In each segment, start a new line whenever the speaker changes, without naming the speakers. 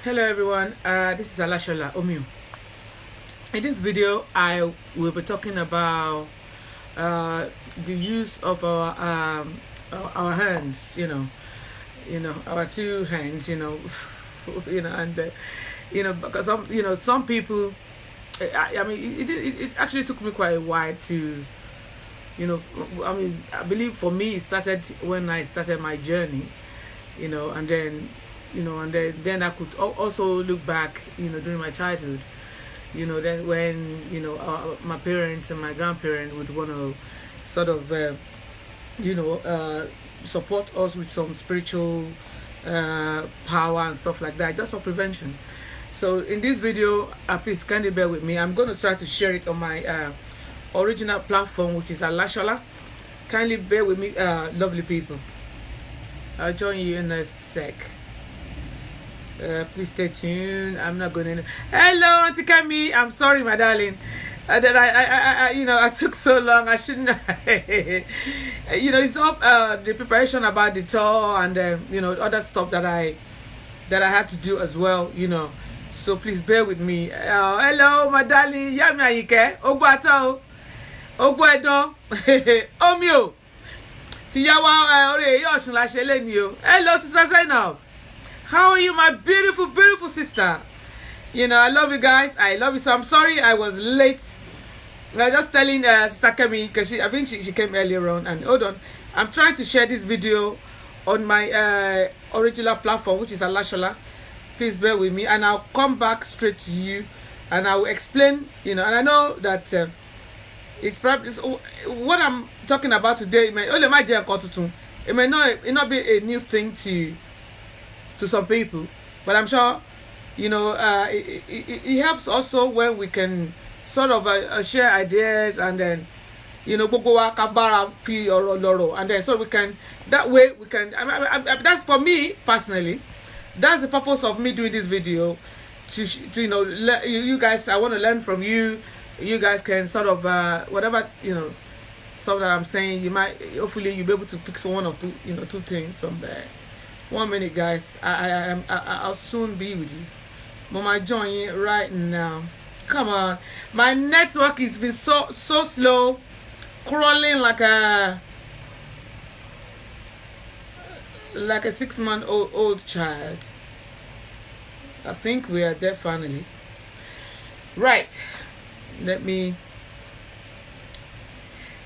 Hello everyone, this is Alashola Omio. In this video, I will be talking about the use of our hands. Our two hands. And because some people. I mean, it actually took me quite a while to, I believe for me it started when I started my journey, and then I could also look back, during my childhood, that when, my parents and my grandparents would want to sort of, support us with some spiritual power and stuff like that, just for prevention. So in this video, please kindly bear with me. I'm going to try to share it on my original platform, which is Alashola. Kindly bear with me, lovely people. I'll join you in a sec. Please stay tuned. I'm not going to. Hello, Auntie Kami. I'm sorry, my darling. That I took so long. I shouldn't. It's up the preparation about the tour and other stuff that I had to do as well. So please bear with me. Hello, my darling. Yami Ayike. Ogbato. Ogbedo. Omio. Tiyawa ore yoshun la shele ni o. Hello, Sister Zainab. How are you, my beautiful, beautiful sister? I love you guys. I love you. So I'm sorry I was late. I was just telling Sister Kemi, because I think she came earlier on. And hold on. I'm trying to share this video on my original platform, which is Alashola. Please bear with me. And I'll come back straight to you. And I will explain, and I know that it's probably what I'm talking about today. It may not be a new thing to some people, but I'm sure it helps also when we can sort of share ideas, and then and then so we can, that way we can, that's for me personally, that's the purpose of me doing this video, to you guys. I want to learn from you. You guys can sort of whatever stuff that I'm saying, you might, hopefully you'll be able to pick one or two two things from there. 1 minute, guys. I'll soon be with you. Mama, join right now. Come on. My network has been so slow, crawling like a 6-month-old child. I think we are there finally. Right. Let me.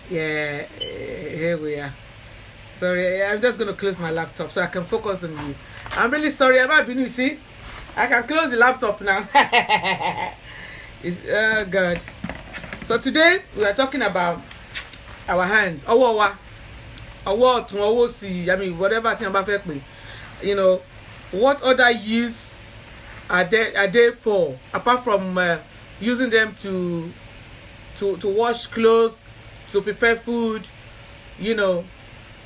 Yeah, here we are. Sorry, I'm just gonna close my laptop so I can focus on you. I'm really sorry about you see. I can close the laptop now. It's good. So today we are talking about our hands. I mean, whatever thing about me. What other use are they for, apart from using them to wash clothes, to prepare food,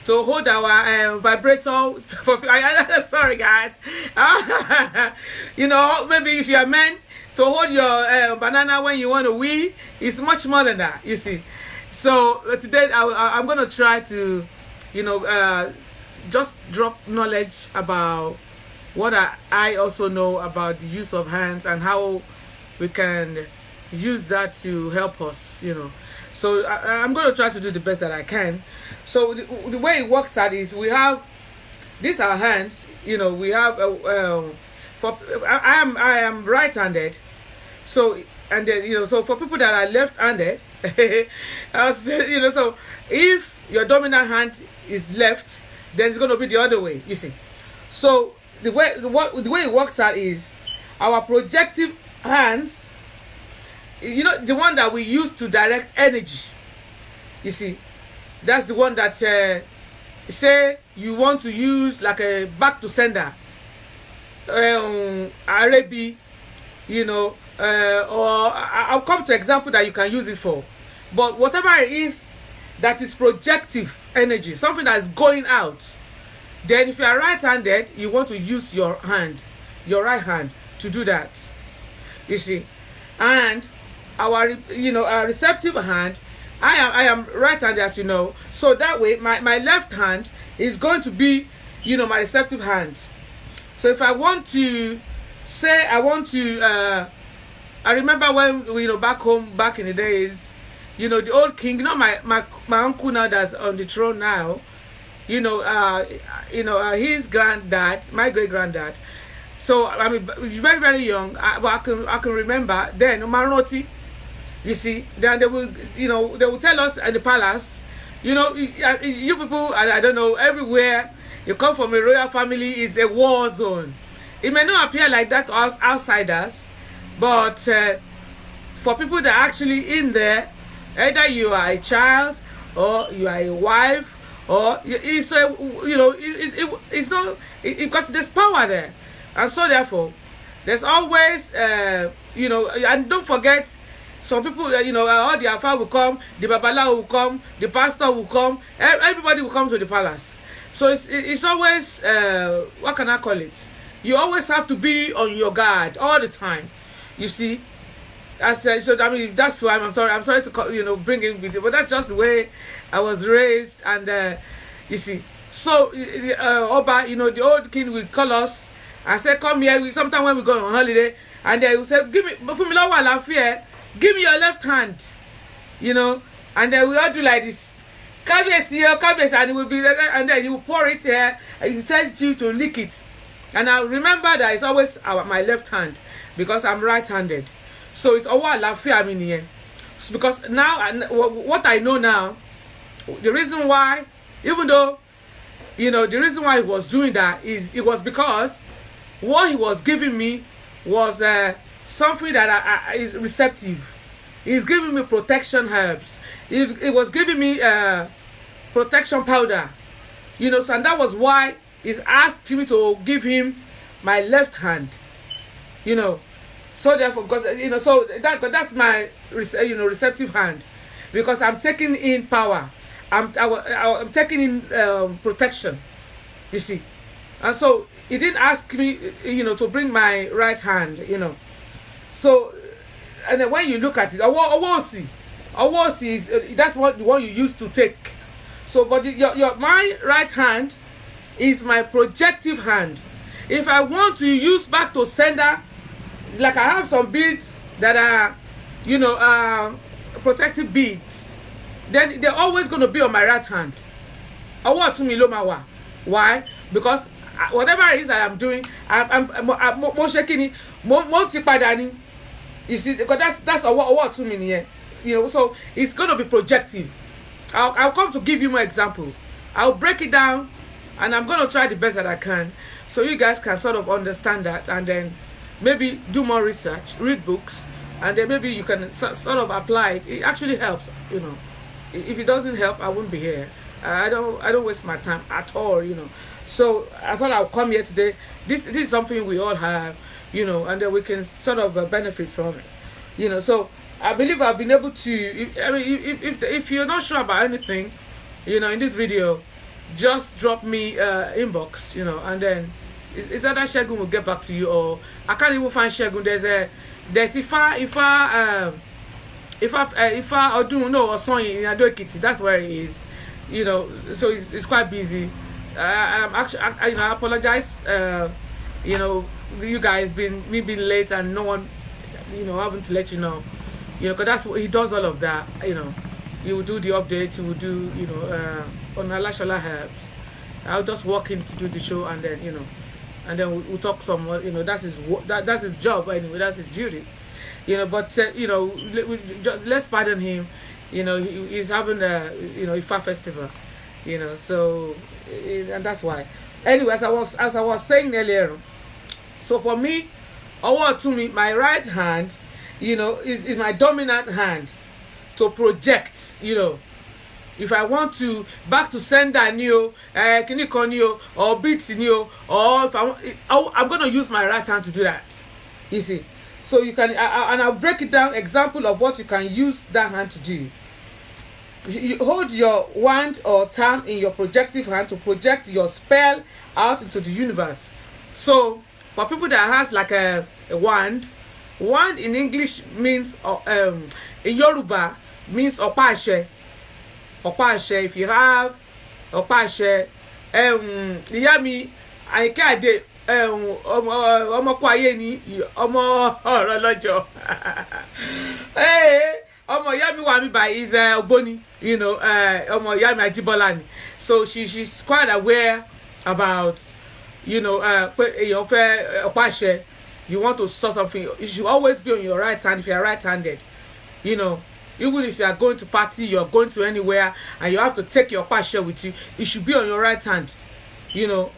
to hold our vibrator. Sorry, guys. Maybe if you're a man, to hold your banana when you want to wee, it's much more than that, you see. So today I'm going to try to, just drop knowledge about what I also know about the use of hands and how we can use that to help us, So I'm going to try to do the best that I can. So the way it works out is we have these are hands. We have I am right-handed. So and then so for people that are left-handed, so if your dominant hand is left, then it's going to be the other way. You see. So the way it works out is our projective hands. The one that we use to direct energy. You see, that's the one that say you want to use like a back to sender, Arabi, or I'll come to example that you can use it for. But whatever it is that is projective energy, something that is going out, then if you are right-handed, you want to use your right hand to do that. You see, and our receptive hand, I am right-handed, as you know, so that way my left hand is going to be my receptive hand. So if I want to say I want to. I remember when back home, back in the days, the old king, my uncle now that's on the throne now, his granddad, my great granddad. So I mean, very very young. But I can remember then Maroti. You see, then they will tell us at the palace. You people, I don't know, everywhere you come from a royal family is a war zone. It may not appear like that to us outsiders, but for people that are actually in there, either you are a child or you are a wife, or it's not because there's power there, and so therefore there's always and don't forget. Some people, all the Alpha will come, the Babala will come, the pastor will come, everybody will come to the palace. So it's always, what can I call it? You always have to be on your guard all the time. You see, so I mean that's why I'm sorry to bring in with it, but that's just the way I was raised, and you see. So Oba, the old king will call us and say, "Come here." Sometimes when we go on holiday, and they will say, "Give me your left hand," and then we all do like this. Kabesi, and it will be, and then you pour it here, and you tell you to lick it. And I remember that it's always my left hand because I'm right-handed. So it's Owa Lafia here. Because now, what I know now, the reason why, even though, the reason why he was doing that it was because what he was giving me was something that is receptive. He's giving me protection herbs. It was giving me protection powder. So and that was why he's asked me to give him my left hand. So therefore, because so that's my receptive hand, because I'm taking in power. I'm taking in protection. You see, and so he didn't ask me, to bring my right hand. So, and then when you look at it, awosi is that's what the one you used to take. So, but my right hand is my projective hand. If I want to use back to sender, like I have some beads that are, protective beads, then they're always going to be on my right hand. Awo to me lomawa. Why? Because whatever it is that I'm doing, I'm more shaking it, more tipadani. You see, because that's what to me here. So it's going to be projective. I'll come to give you more example. I'll break it down, and I'm going to try the best that I can, so you guys can sort of understand that, and then maybe do more research, read books, and then maybe you can sort of apply it. It actually helps. If it doesn't help, I wouldn't be here. I don't waste my time at all. So I thought I'll come here today. This is something we all have, and then we can sort of benefit from it. So I believe I've been able to. If you're not sure about anything, in this video, just drop me inbox, and then it's either Shegun will get back to you, or I can't even find Shegun. There's Ifa Odun, no, or Sonyi in Ado Ekiti. That's where it is. So it's quite busy. I'm actually, I apologize. You guys being late and no one, having to let you know, because that's what he does. All of that, he will do the update. He will do, on Alashala Herbs. I'll just walk in to do the show, and then and then we'll talk some. That's his job anyway. That's his duty. But let's pardon him. He's having a Ifa festival. So and that's why. Anyway, as I was saying earlier, so for me, to me, my right hand, is my dominant hand to project. If I want to back to sender Kinikonio or beats or if I'm going to use my right hand to do that. You see, so you can, and I'll break it down. Example of what you can use that hand to do. You hold your wand or charm in your projective hand to project your spell out into the universe. So for people that has like a wand in English means in Yoruba means opashe. If you have opashe, yami aike ade ọmọ kó ayé ni ọmọ ọ̀rọ̀ lọ́jọ́ ọmọ ìyá mi wà mí by is Ogboni, you know, ọmọ ìyá mi Ajibola ni, so she's quite aware about, you know, pé èèyàn fẹ́ ọ̀pá àṣẹ, you want to sort something, you should always be on your right hand if you are right-handed, you know. Even if you are going to party, you are going to anywhere, and you have to take your passion with you, it should be on your right hand, you know.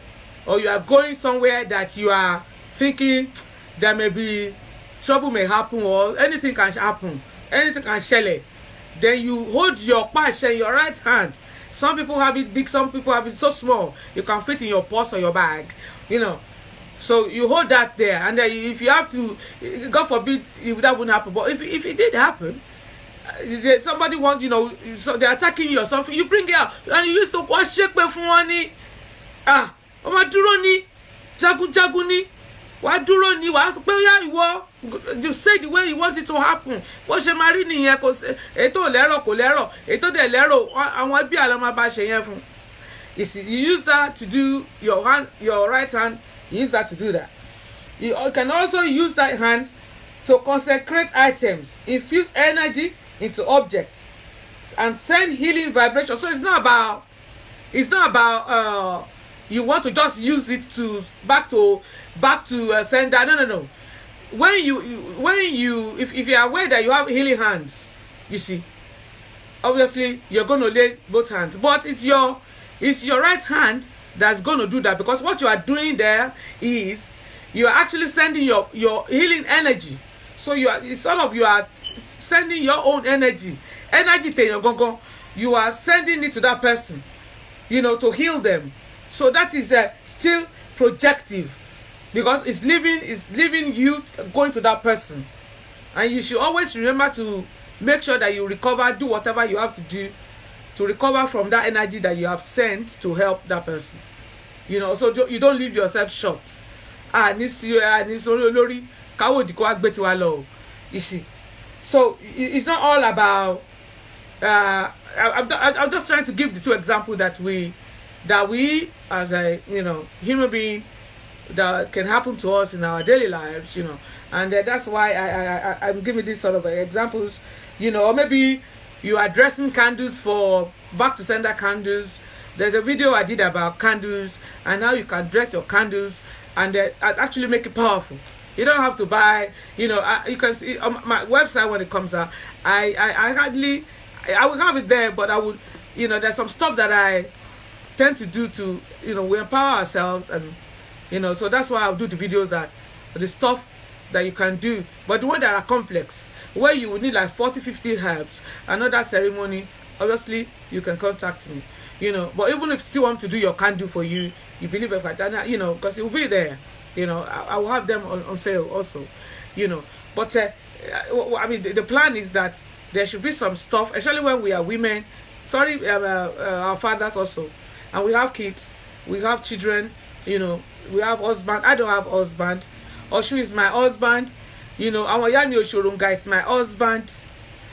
Or you are going somewhere that you are thinking that maybe trouble may happen or anything can happen, anything can shele. Then you hold your passion in your right hand. Some people have it big, some people have it so small, you can fit in your purse or your bag, you know. So you hold that there, and then if you have to, God forbid, that wouldn't happen. But if it did happen, somebody wants, you know, so they're attacking you or something, you bring it out and you use to wash shake for money. Ọmọ dúró ní jagunjagun ní wàá dúró ní wàá sọ pé yá ìwọ, you say the way you want it to happen, bó ṣe máa rí nìyẹn, kò sí ètò lẹ́rọ̀ kò lẹ́rọ̀, ètò dẹ̀ lẹ́rọ̀ àwọn ẹbí àlọ́ máa bá ṣe yẹn fún. You see, you use that to do your right hand, you use that to do that. You can also use that hand to consecrate items, infuse energy into objects, and send healing vibrations. So it's not about you want to just use it to back to sender. No. When you if you are aware that you have healing hands, you see, obviously you're going to lay both hands, but it's your right hand that's going to do that, because what you are doing there is you are actually sending your healing energy. So you are sending your own energy you are sending it to that person, you know, to heal them. So that is still projective, because it's leaving you going to that person. And you should always remember to make sure that you recover, do whatever you have to do to recover from that energy that you have sent to help that person, you know. So you don't leave yourself short. You see, so it's not all about I'm just trying to give the two examples that we as a, you know, human being, that can happen to us in our daily lives, you know. And that's why I'm giving these sort of examples, you know. Or maybe you are dressing candles for back to sender candles. There's a video I did about candles, and now you can dress your candles and actually make it powerful. You don't have to buy, you know. You can see on my website when it comes out, I will have it there, but I would, you know, there's some stuff that I tend to do to, you know, we empower ourselves, and, you know, so that's why I'll do the videos that the stuff that you can do. But the ones that are complex, where you would need like 40-50 herbs, another ceremony, obviously you can contact me, you know. But even if you still want to do your candle for you, you believe if I, you know, because it will be there, you know. I will have them on sale also, you know. But I mean, the plan is that there should be some stuff, especially when we are women, our fathers also, and we have kids, we have children, you know, we have husband. I don't have husband. Oshu is my husband, you know. Our Yanni Oshorunga is my husband.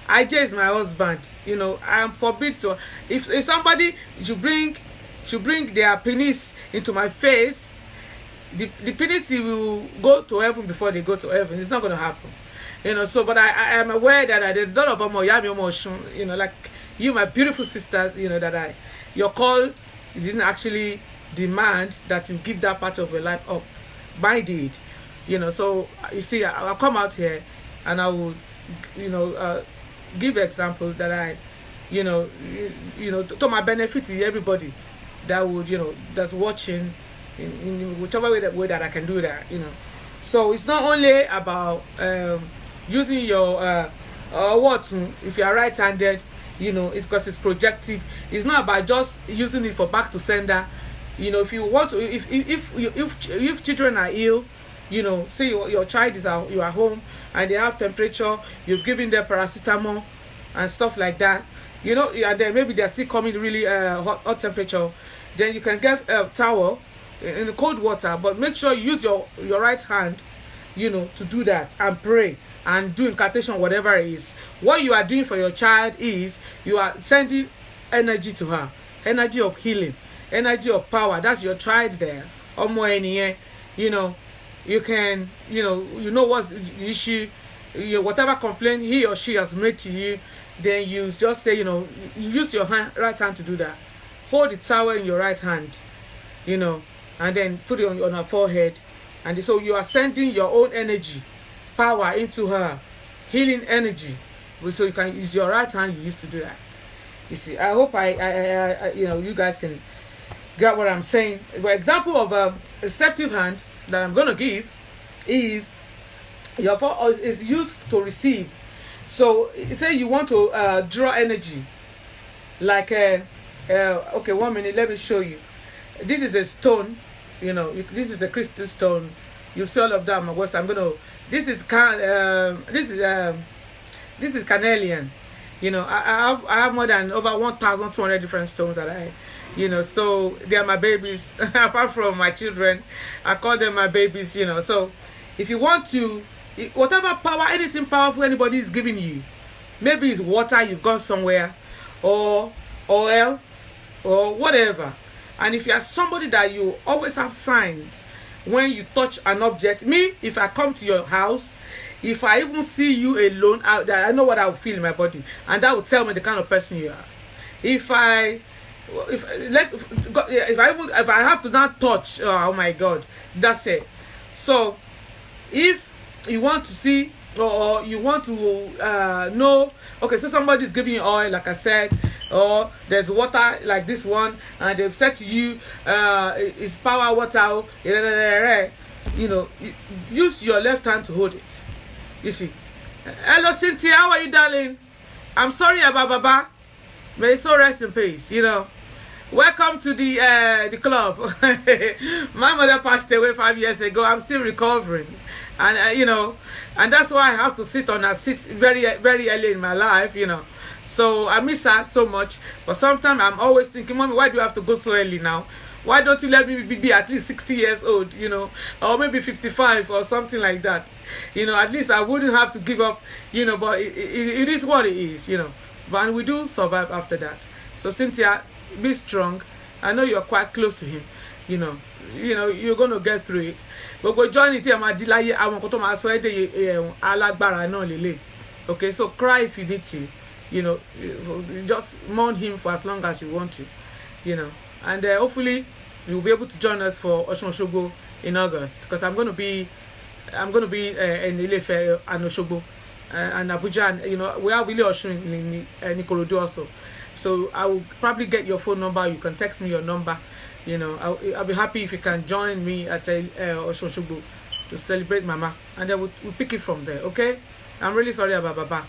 IJ is my husband, you know. I am forbid to, if somebody should bring their penis into my face, the penis will go to heaven before they go to heaven. It's not going to happen, you know. So, but I am aware that there's a lot of them, you know, like you, my beautiful sisters, you know, that your call didn't actually demand that you give that part of your life up. Mine did, you know. So you see, I'll come out here and I will, you know, give example that I, you know, to my benefit to everybody that would, you know, that's watching in whichever way that I can do that, you know. So it's not only about using your if you are right-handed, you know, it's because it's projective. It's not about just using it for back to sender. You know, if you want to, if children are ill, you know, say your child you are home and they have temperature, you've given them paracetamol and stuff like that, you know, and then maybe they're still coming really hot temperature, then you can get a towel in the cold water, but make sure you use your right hand, you know, to do that and pray and do incantation, whatever it is. What you are doing for your child is you are sending energy to her, energy of healing, energy of power. That's your child there. you know, you can, you know what's the issue, whatever complaint he or she has made to you, then you just say, you use your right hand to do that. Hold the towel in your right hand, and then put it on her forehead. And so you are sending your own energy, power into her, healing energy. So you can use your right hand you used to do that. You see, I hope I you guys can get what I'm saying. An example of a receptive hand that I'm going to give is your is used to receive. So say you want to draw energy, like okay, 1 minute, let me show you. This is a stone, this is a crystal stone. You see all of them. I'm gonna. This is this is carnelian. I have more than over 1,200 different stones that so they are my babies. Apart from my children, I call them my babies. So if you want to, whatever power, anything powerful anybody is giving you, maybe it's water you've gone somewhere, or oil, or whatever. And if you are somebody that you always have signs when you touch an object, me, if I come to your house, if I even see you alone out there, I know what I will feel in my body, and that will tell me the kind of person you are. If I have to not touch, oh my God, that's it. So if you want to see, or you want to know, okay, so somebody is giving you oil, like I said, or there's water like this one, and they've said to you, it's power water, use your left hand to hold it. You see. Hello Cynthia, how are you, darling? I'm sorry about Baba. May his soul rest in peace. Welcome to the club. My mother passed away 5 years ago. I'm still recovering, and and that's why I have to sit on her seat very, very early in my life. So I miss her so much. But sometimes I'm always thinking, Mommy, why do you have to go so early now? Why don't you let me be at least 60 years old, or maybe 55 or something like that? At least I wouldn't have to give up, but it is what it is, But we do survive after that. So Cynthia, be strong. I know you're quite close to him, you're going to get through it. But we're joining it. Okay, so cry if you need to, just mourn him for as long as you want to, and hopefully you'll be able to join us for Osun Osogbo in August, because I'm going to be in Ile-Ife and Osogbo and Abuja, and we have really Osun in Ikorodu also. So I will probably get your phone number. You can text me your number. I'll be happy if you can join me at Osun Osogbo to celebrate Mama, and then we'll pick it from there. Okay? I'm really sorry about Baba.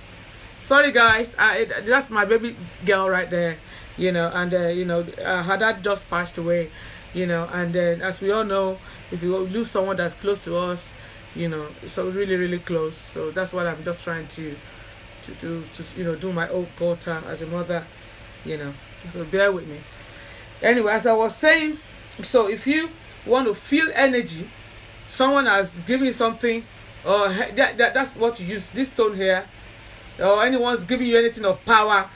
Sorry guys, that's my baby girl right there. And her dad just passed away, and then as we all know, if you lose someone that's close to us, so really, really close. So that's what I'm just trying to do my own quota as a mother, so bear with me. Anyway, as I was saying, so if you want to feel energy, someone has given you something, or that's what you use, this stone here, or anyone's giving you anything of power,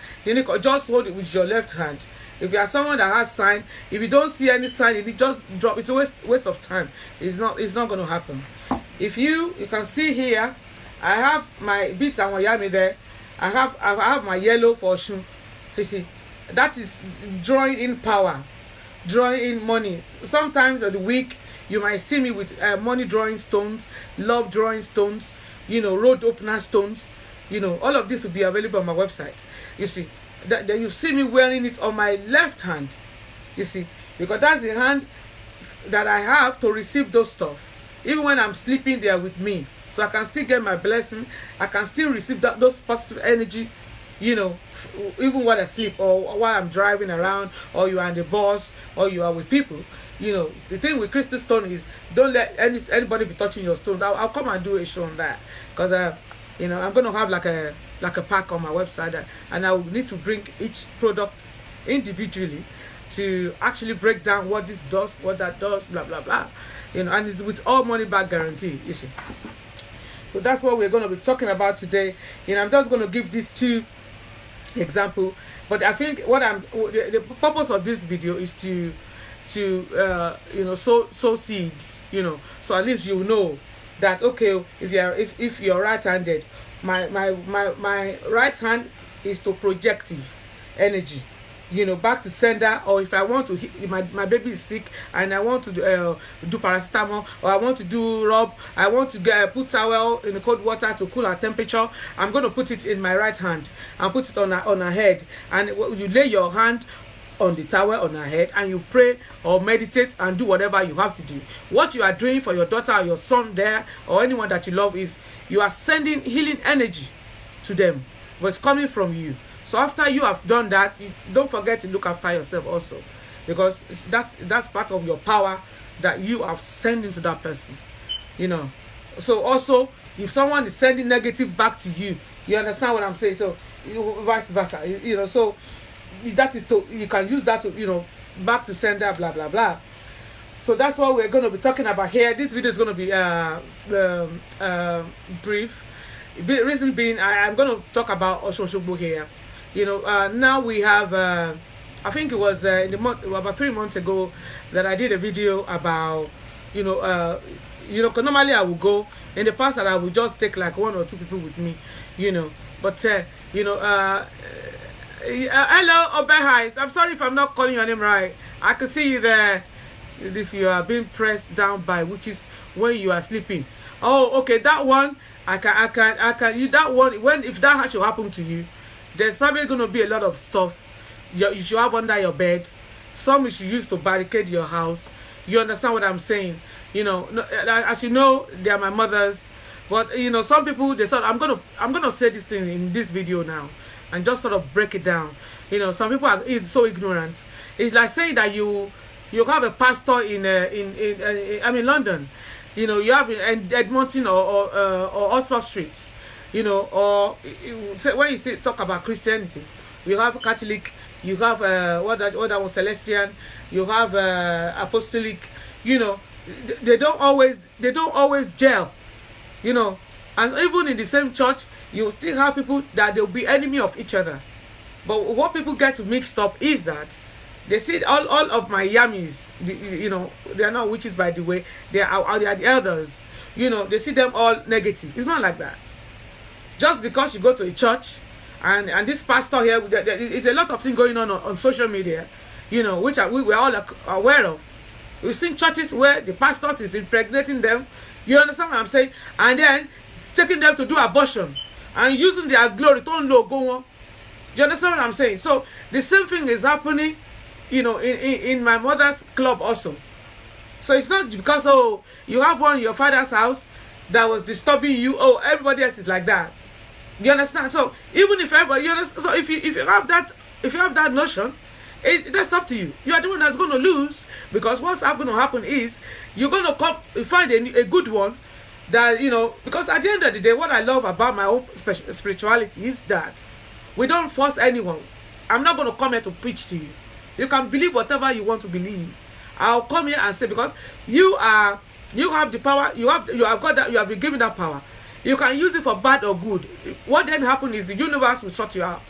just hold it with your left hand. If you are someone that has sign, if you don't see any sign, you just drop. It's a waste of time. It's not going to happen. If you can see here, I have my beads and wayami there. I have my yellow for Osun. You see, that is drawing in power, drawing in money. Sometimes of the week you might see me with money drawing stones, love drawing stones, road opener stones. All of this will be available on my website. You see, that you see me wearing it on my left hand. You see, because that's the hand that I have to receive those stuff. Even when I'm sleeping there with me, so I can still get my blessing. I can still receive those positive energy, even while I sleep, or while I'm driving around, or you are in the bus, or you are with people. The thing with crystal stone is, don't let anybody be touching your stones. I'll come and do a show on that, because I'm going to have like a pack on my website, and I will need to bring each product individually to actually break down what this does, what that does, blah blah blah, and it's with all money back guarantee. You see, so that's what we're going to be talking about today. I'm just going to give these two examples, but I think the purpose of this video is to to sow seeds, so at least you know that, okay, if you're right-handed, my right hand is to projective energy, back to sender. Or if I want to my baby is sick and I want to do paracetamol, or I want to do rub, I want to put towel in the cold water to cool her temperature, I'm going to put it in my right hand and put it on her head, and you lay your hand on the towel on her head and you pray or meditate and do whatever you have to do. What you are doing for your daughter or your son there, or anyone that you love, is you are sending healing energy to them, but it's coming from you. So after you have done that, don't forget to look after yourself also, because that's part of your power that you have sent into that person. So also, if someone is sending negative back to you, you understand what I'm saying? So vice versa, so that is you can use that to back to sender, blah blah blah. So that's what we're going to be talking about here. This video is going to be brief. The reason being, I'm going to talk about Oshun here. Now we have I think it was in the month, about 3 months ago, that I did a video about normally I would go in the past, that I would just take like 1 or 2 people with me, but hello, Obehais. I'm sorry if I'm not calling your name right. I can see you there. If you are being pressed down by, which is when you are sleeping. Oh, okay, that one I can. You that one, if that should happen to you, there's probably going to be a lot of stuff you should have under your bed. Some you should use to barricade your house. You understand what I'm saying? As you know, they are my mothers. But some people, they thought I'm gonna say this thing in this video now and just sort of break it down. Some people are so ignorant. It's like saying that you have a pastor in London. You have in Edmonton or Oxford Street. Or when you talk about Christianity, you have Catholic, you have what that was Celestian, you have Apostolic. They don't always gel. And even in the same church, you still have people that they'll be enemy of each other. But what people get to mixed up is that they see all of my yummies, they are not witches, by the way. They are the elders. They see them all negative. It's not like that. Just because you go to a church and this pastor here, there is a lot of things going on social media, which we're all aware of. We've seen churches where the pastors is impregnating them. You understand what I'm saying? And then taking them to do abortion and using their glory to go on. Do you understand what I'm saying? So the same thing is happening, in my mother's club also. So it's not because you have one in your father's house that was disturbing you. Everybody else is like that. You understand? So even if everybody, so if you have that notion, that's up to you. You are the one that's going to lose, because what's going to happen is you're going to find a good one that because at the end of the day, what I love about my own spirituality is that we don't force anyone. I'm not going to come here to preach to you. You can believe whatever you want to believe. I'll come here and say, because you have the power, you have got that, you have been given that power. You can use it for bad or good. What then happens is the universe will sort you out.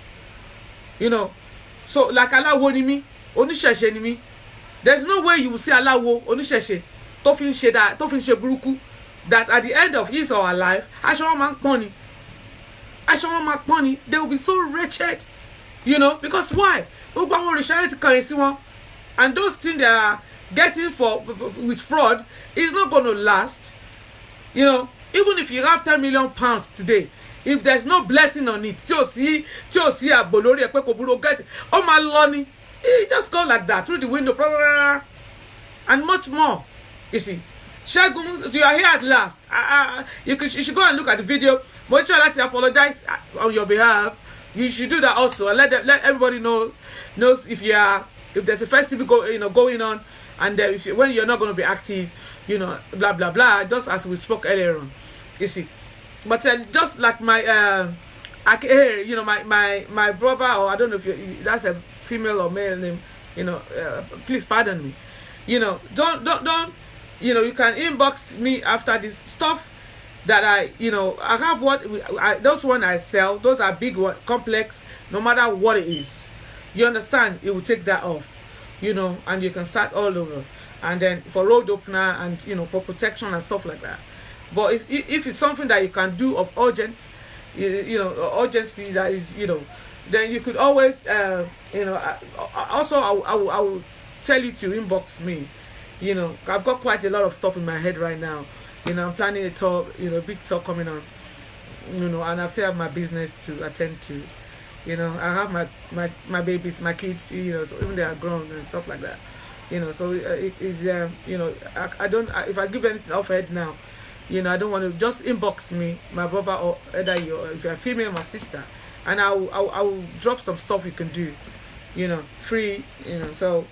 So like Allah ni mi, oníṣẹ̀ṣe ni mi. There's no way you will see Allah oníṣẹ̀ṣe tó fi ń ṣe burúkú, that at the end of his or her life, aṣọ wọn máa pọ́n ni. They will be so wretched, because why? Gbogbo àwọn òrìṣà ti kàn sí wọn, and those things they are getting with fraud is not going to last. Even if you have 10 million pounds today, if there's no blessing on it, tí o sí ààbò lórí ẹ̀ pé kò burú get, ó máa lọ ni. It just go like that through the window, and much more. You see, Ṣẹ́gun, you are here at last. You should go and look at the video. But you like to apologize on your behalf. You should do that also, and let everybody knows if there's a festival going on, and when you're not going to be active, blah blah blah. Just as we spoke earlier on, you see. But just like my my brother, or I don't know if that's a female or male name, please pardon me. Don't you can inbox me after this stuff that I have. Those one I sell, those are big one, complex, no matter what it is. You understand? It will take that off. you know, and you can start all over. And then for road opener and, you know, for protection and stuff like that. But if it's something that you can do of urgent, you know, urgency that is, you know, then you could always, you know, also I will tell you to inbox me. You know, I've got quite a lot of stuff in my head right now. You know, I'm planning a talk, you know, big talk coming on. You know, and I still have my business to attend to. You know, I have my babies, my kids, you know, so even they are grown and stuff like that. You know, so it is, you know, I don't, if I give anything off head now, you know, I don't want to, just inbox me, my brother, or either you, if you're a female, my sister, and I will drop some stuff you can do, you know, free, you know. So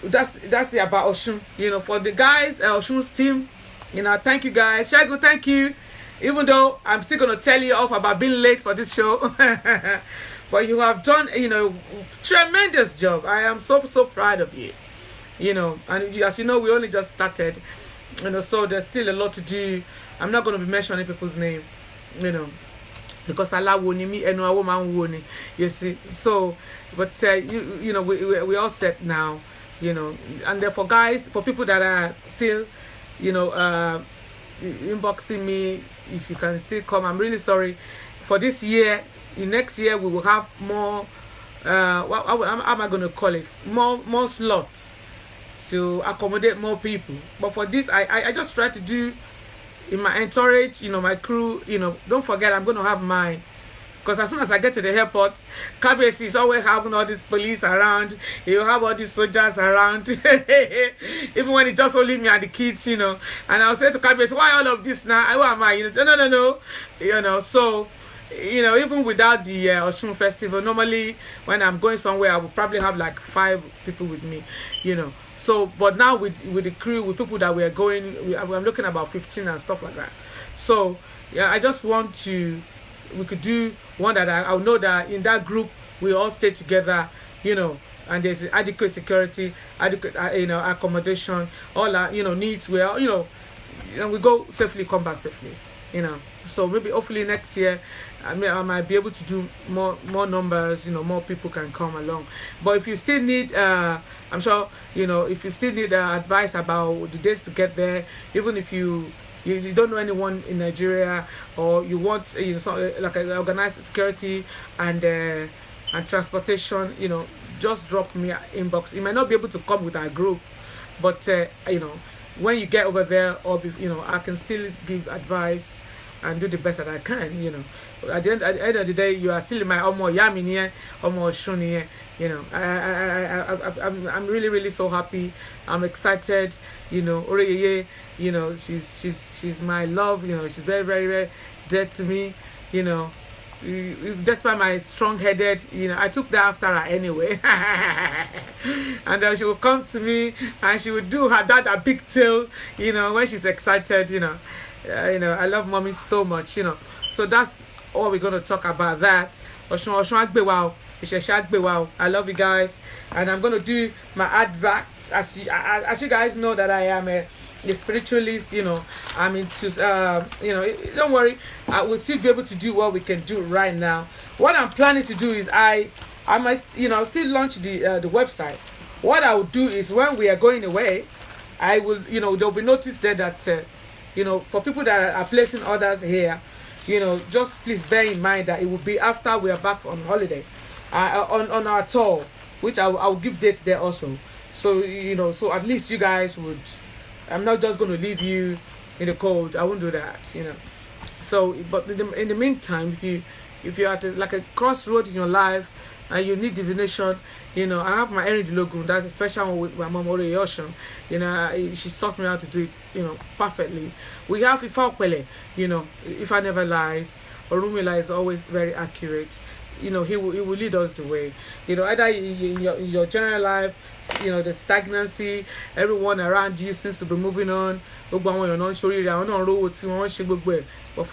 that's the about Oshun, you know. For the guys, Oshun's team, you know, thank you guys. Shagu, thank you. Even though I'm still gonna tell you off about being late for this show, but you have done, you know, tremendous job. I am so proud of you. You know, and as you know, we only just started, you know, so there's still a lot to do. I'm not going to be mentioning people's name, you know, because Allah woni me and a woman woni, you see. So, but you know, we all set now, you know, and therefore, guys, for people that are still, you know, inboxing me, if you can still come, I'm really sorry. For this year, next year we will have more. What am I going to call it? More slots to accommodate more people. But for this, I just try to do in my entourage, you know, my crew, you know. Don't forget, I'm going to have my, because as soon as I get to the airport, KBC is always having all these police around. You have all these soldiers around. Even when it's just only me and the kids, you know. And I'll say to KBC, why all of this now? Who am I? You know, no. You know, so, you know, even without the Oshun Festival, normally when I'm going somewhere, I will probably have like 5 people with me, you know. So, but now with the crew, with people that we are going, I'm looking about 15 and stuff like that. So, yeah, I just want to, we could do one that I know that in that group, we all stay together, you know, and there's adequate security, adequate, you know, accommodation, all our, you know, needs, where, you know, we go safely, come back safely, you know. So maybe hopefully next year, I might be able to do more numbers, you know, more people can come along. But if you still need, I'm sure, you know, if you still need advice about the days to get there, even if you don't know anyone in Nigeria, or you want, you know, so, like organized security and transportation, you know, just drop me an inbox. You might not be able to come with our group, but you know, when you get over there, or you know, I can still give advice and do the best that I can, you know. At the end of the day, you are still in my Omo Yamini, Omo Shuni, you know. I'm really so happy. I'm excited, you know. Oreye, you know, she's my love, you know. She's very dear to me, you know. Despite my strong-headed, you know, I took that after her anyway. And she would come to me and she would do a big tail, you know, when she's excited, you know. You know, I love mommy so much, you know. So that's all we're going to talk about that. I love you guys. And I'm going to do my adverts. As you guys know that I am a spiritualist, you know. I'm into, you know, don't worry. I will still be able to do what we can do right now. What I'm planning to do is I must, you know, still launch the website. What I will do is when we are going away, I will, you know, there'll be notice there that, you know, for people that are placing orders here, you know, just please bear in mind that it will be after we are back on holiday, on our tour, which I will give dates there also. So, you know, so at least you guys would, I'm not just going to leave you in the cold. I won't do that, you know. So, but in the meantime, if you're at like a crossroad in your life and you need divination, you know, I have my Erin logo. That's a special one with my mom, Ocean. You know, she's taught me how to do it, you know, perfectly. We have Ifa, you know, Ifa never lies. Orumila is always very accurate. You know, he will lead us the way. You know, either in your general life, you know, the stagnancy, everyone around you seems to be moving on. But for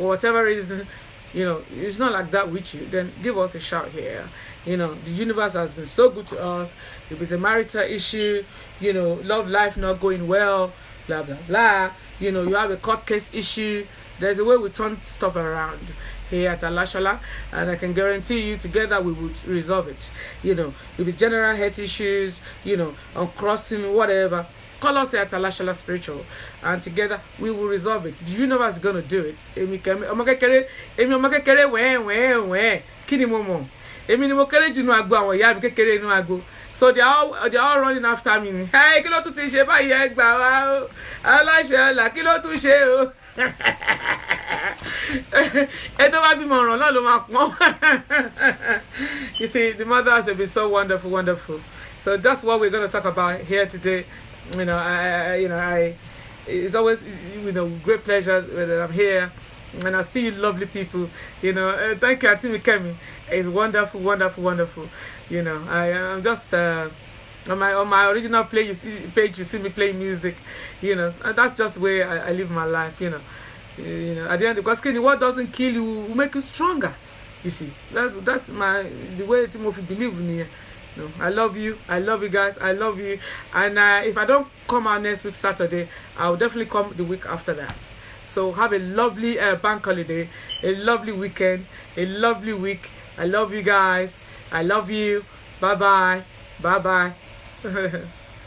whatever reason, you know, it's not like that with you, then give us a shout here. You know, the universe has been so good to us. If it's a marital issue, you know, love life not going well, blah blah blah. You know, you have a court case issue. There's a way we turn stuff around here at Alashala, and I can guarantee you together we would resolve it. You know, if it's general health issues, you know, on crossing, whatever, call us at Alashala Spiritual, and together we will resolve it. Do you know what's going to do it? Kini momo. Emi ni mo kere junu agbo awon iya mi kekere inu agbo. So they are running after me. Hey, kí ló tún ti ṣe báyìí ẹ gbà wá o. Aláṣẹ ọ̀la, kí ló tún ṣe o. Ẹ tó bá bímọ ọ̀ràn náà ló máa pọ́n. You see, the mothers have been so wonderful, wonderful. So that's what we're going to talk about here today. You know, it's always, you know, great pleasure that I'm here. And I see you lovely people, you know. Thank you, Atimi Kemi. It's wonderful, wonderful, wonderful. You know, I'm just on my original page. You see me playing music. You know, and that's just the way I live my life. You know, at the end, because what doesn't kill you will make you stronger. You see, that's the way Timothy believe in me. No, I love you guys, I love you. And if I don't come out next week Saturday, I'll definitely come the week after that. So have a lovely bank holiday, a lovely weekend, a lovely week. I love you guys. I love you. Bye bye. Bye bye.